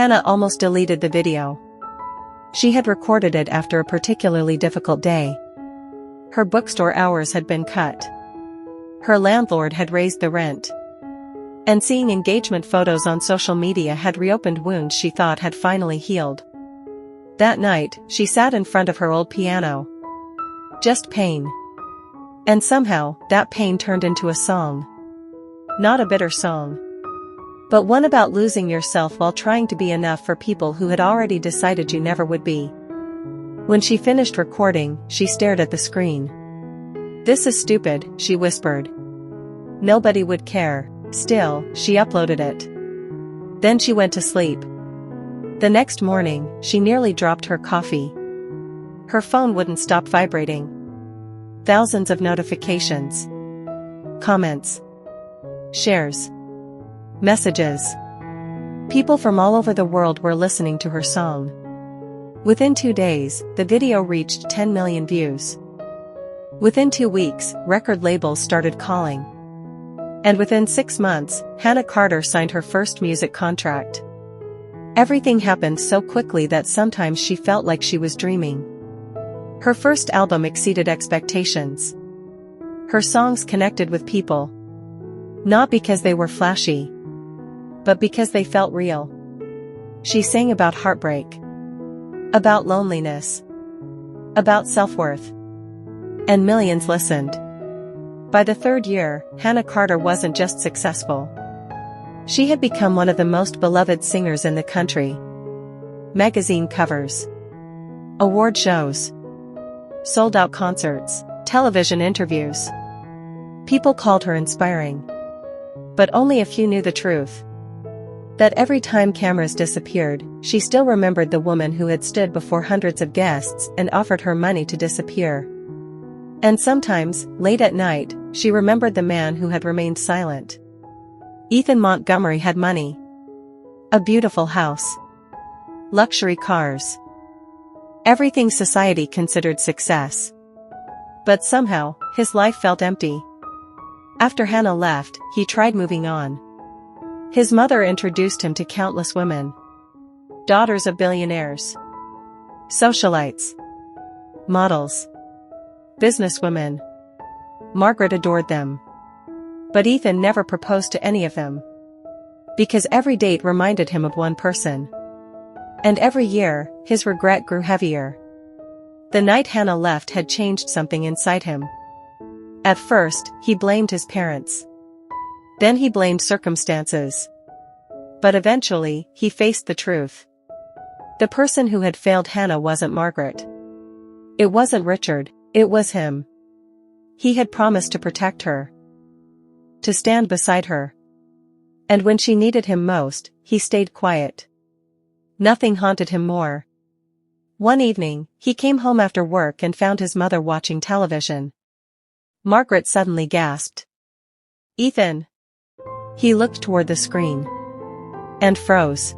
Hannah almost deleted the video. She had recorded it after a particularly difficult day. Her bookstore hours had been cut. Her landlord had raised the rent. And seeing engagement photos on social media had reopened wounds she thought had finally healed. That night, she sat in front of her old piano. Just pain. And somehow, that pain turned into a song. Not a bitter song, but one about losing yourself while trying to be enough for people who had already decided you never would be. When she finished recording, she stared at the screen. "This is stupid," she whispered. "Nobody would care." Still, she uploaded it. Then she went to sleep. The next morning, she nearly dropped her coffee. Her phone wouldn't stop vibrating. Thousands of notifications. Comments. Shares. Messages. People from all over the world were listening to her song. Within 2 days, the video reached 10 million views. Within 2 weeks, record labels started calling. And within 6 months, Hannah Carter signed her first music contract. Everything happened so quickly that sometimes she felt like she was dreaming. Her first album exceeded expectations. Her songs connected with people. Not because they were flashy, but because they felt real. She sang about heartbreak, about loneliness, about self-worth. And millions listened. By the 3rd year, Hannah Carter wasn't just successful. She had become one of the most beloved singers in the country. Magazine covers, award shows, sold-out concerts, television interviews. People called her inspiring. But only a few knew the truth. That every time cameras disappeared, she still remembered the woman who had stood before hundreds of guests and offered her money to disappear. And sometimes, late at night, she remembered the man who had remained silent. Ethan Montgomery had money. A beautiful house. Luxury cars. Everything society considered success. But somehow, his life felt empty. After Hannah left, he tried moving on. His mother introduced him to countless women. Daughters of billionaires. Socialites. Models. Businesswomen. Margaret adored them. But Ethan never proposed to any of them. Because every date reminded him of one person. And every year, his regret grew heavier. The night Hannah left had changed something inside him. At first, he blamed his parents. Then he blamed circumstances. But eventually, he faced the truth. The person who had failed Hannah wasn't Margaret. It wasn't Richard, it was him. He had promised to protect her. To stand beside her. And when she needed him most, he stayed quiet. Nothing haunted him more. One evening, he came home after work and found his mother watching television. Margaret suddenly gasped. "Ethan!" He looked toward the screen. And froze.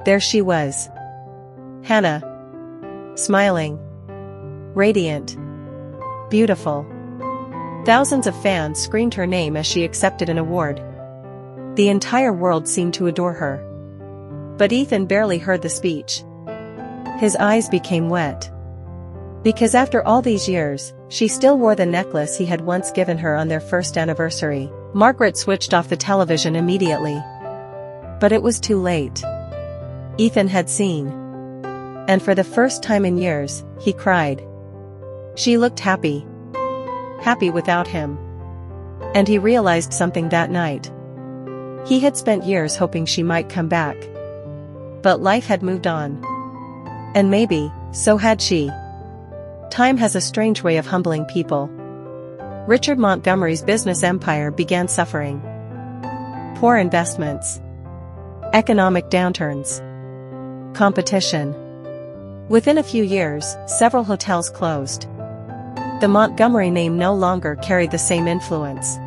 There she was. Hannah. Smiling. Radiant. Beautiful. Thousands of fans screamed her name as she accepted an award. The entire world seemed to adore her. But Ethan barely heard the speech. His eyes became wet. Because after all these years, she still wore the necklace he had once given her on their first anniversary. Margaret switched off the television immediately. But it was too late. Ethan had seen. And for the first time in years, he cried. She looked happy. Happy without him. And he realized something that night. He had spent years hoping she might come back. But life had moved on. And maybe, so had she. Time has a strange way of humbling people. Richard Montgomery's business empire began suffering. Poor investments. Economic downturns. Competition. Within a few years, several hotels closed. The Montgomery name no longer carried the same influence.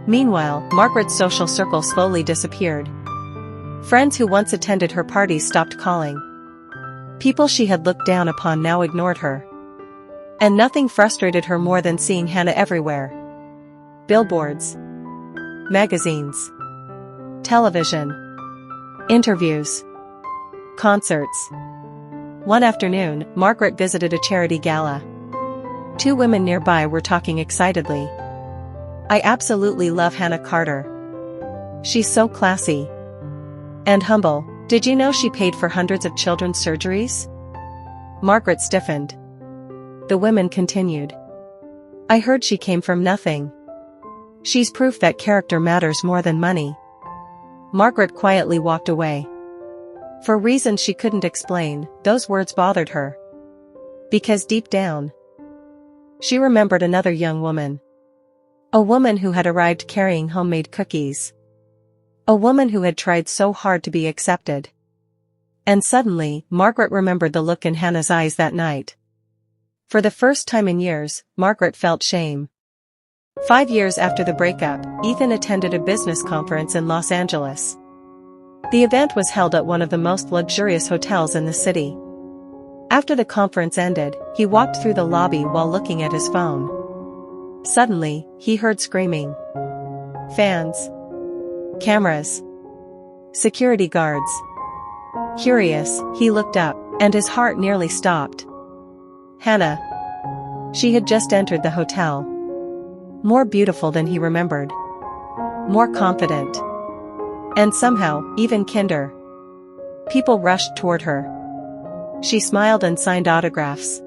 Meanwhile, Margaret's social circle slowly disappeared. Friends who once attended her parties stopped calling. People she had looked down upon now ignored her. And nothing frustrated her more than seeing Hannah everywhere. Billboards. Magazines. Television. Interviews. Concerts. One afternoon, Margaret visited a charity gala. Two women nearby were talking excitedly. "I absolutely love Hannah Carter. She's so classy. And humble. Did you know she paid for hundreds of children's surgeries?" Margaret stiffened. The women continued. "I heard she came from nothing. She's proof that character matters more than money." Margaret quietly walked away. For reasons she couldn't explain, those words bothered her. Because deep down, she remembered another young woman. A woman who had arrived carrying homemade cookies. A woman who had tried so hard to be accepted. And suddenly, Margaret remembered the look in Hannah's eyes that night. For the first time in years, Margaret felt shame. 5 years after the breakup, Ethan attended a business conference in Los Angeles. The event was held at one of the most luxurious hotels in the city. After the conference ended, he walked through the lobby while looking at his phone. Suddenly, he heard screaming. Fans. Cameras. Security guards. Curious, he looked up, and his heart nearly stopped. Hannah. She had just entered the hotel. More beautiful than he remembered. More confident. And somehow, even kinder. People rushed toward her. She smiled and signed autographs.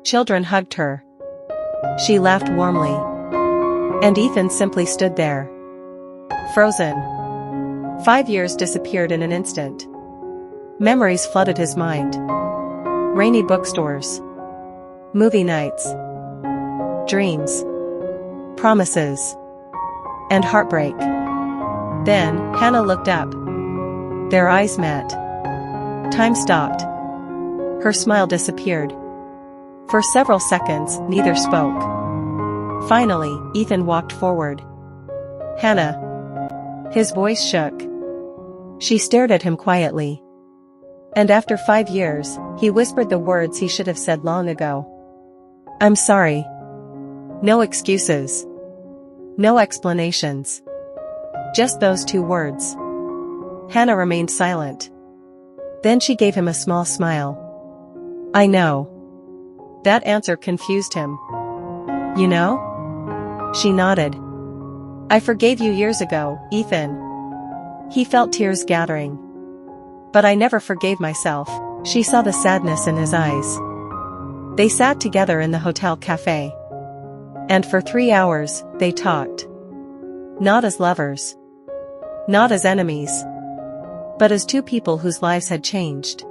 Children hugged her. She laughed warmly. And Ethan simply stood there. Frozen. 5 years disappeared in an instant. Memories flooded his mind. Rainy bookstores. Movie nights. Dreams. Promises. And heartbreak. Then, Hannah looked up. Their eyes met. Time stopped. Her smile disappeared. For several seconds, neither spoke. Finally, Ethan walked forward. Hannah. His voice shook. She stared at him quietly. And after 5 years, he whispered the words he should have said long ago. "I'm sorry." No excuses. No explanations. Just those 2 words. Hannah remained silent. Then she gave him a small smile. "I know." That answer confused him. "You know?" She nodded. "I forgave you years ago, Ethan." He felt tears gathering. "But I never forgave myself." She saw the sadness in his eyes. They sat together in the hotel cafe. And for 3 hours, they talked. Not as lovers. Not as enemies. But as 2 people whose lives had changed.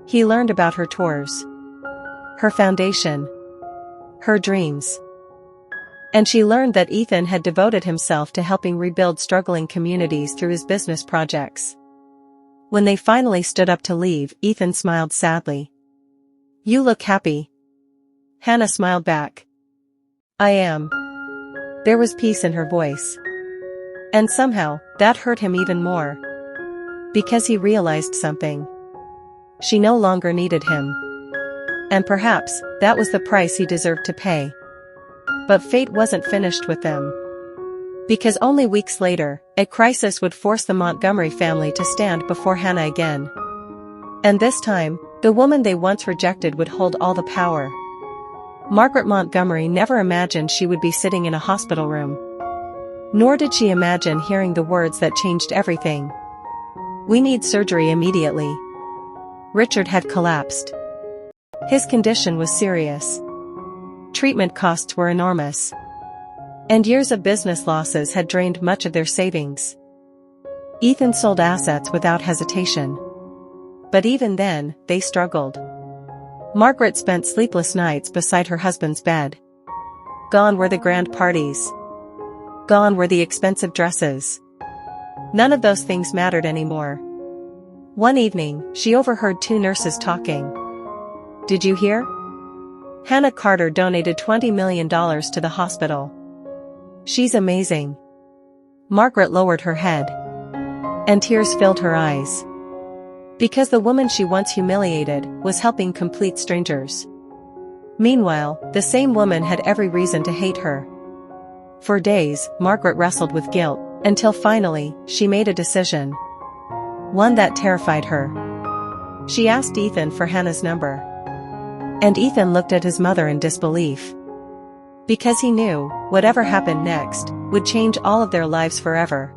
He learned about her tours. Her foundation. Her dreams. And she learned that Ethan had devoted himself to helping rebuild struggling communities through his business projects. When they finally stood up to leave, Ethan smiled sadly. "You look happy." Hannah smiled back. "I am." There was peace in her voice. And somehow, that hurt him even more. Because he realized something. She no longer needed him. And perhaps, that was the price he deserved to pay. But fate wasn't finished with them. Because only weeks later, a crisis would force the Montgomery family to stand before Hannah again. And this time, the woman they once rejected would hold all the power. Margaret Montgomery never imagined she would be sitting in a hospital room. Nor did she imagine hearing the words that changed everything. "We need surgery immediately." Richard had collapsed. His condition was serious. Treatment costs were enormous. And years of business losses had drained much of their savings. Ethan sold assets without hesitation. But even then, they struggled. Margaret spent sleepless nights beside her husband's bed. Gone were the grand parties. Gone were the expensive dresses. None of those things mattered anymore. One evening, she overheard 2 nurses talking. "Did you hear? Hannah Carter donated $20 million to the hospital. She's amazing." Margaret lowered her head. And tears filled her eyes. Because the woman she once humiliated was helping complete strangers. Meanwhile, the same woman had every reason to hate her. For days, Margaret wrestled with guilt, until finally, she made a decision. One that terrified her. She asked Ethan for Hannah's number. And Ethan looked at his mother in disbelief. Because he knew, whatever happened next, would change all of their lives forever.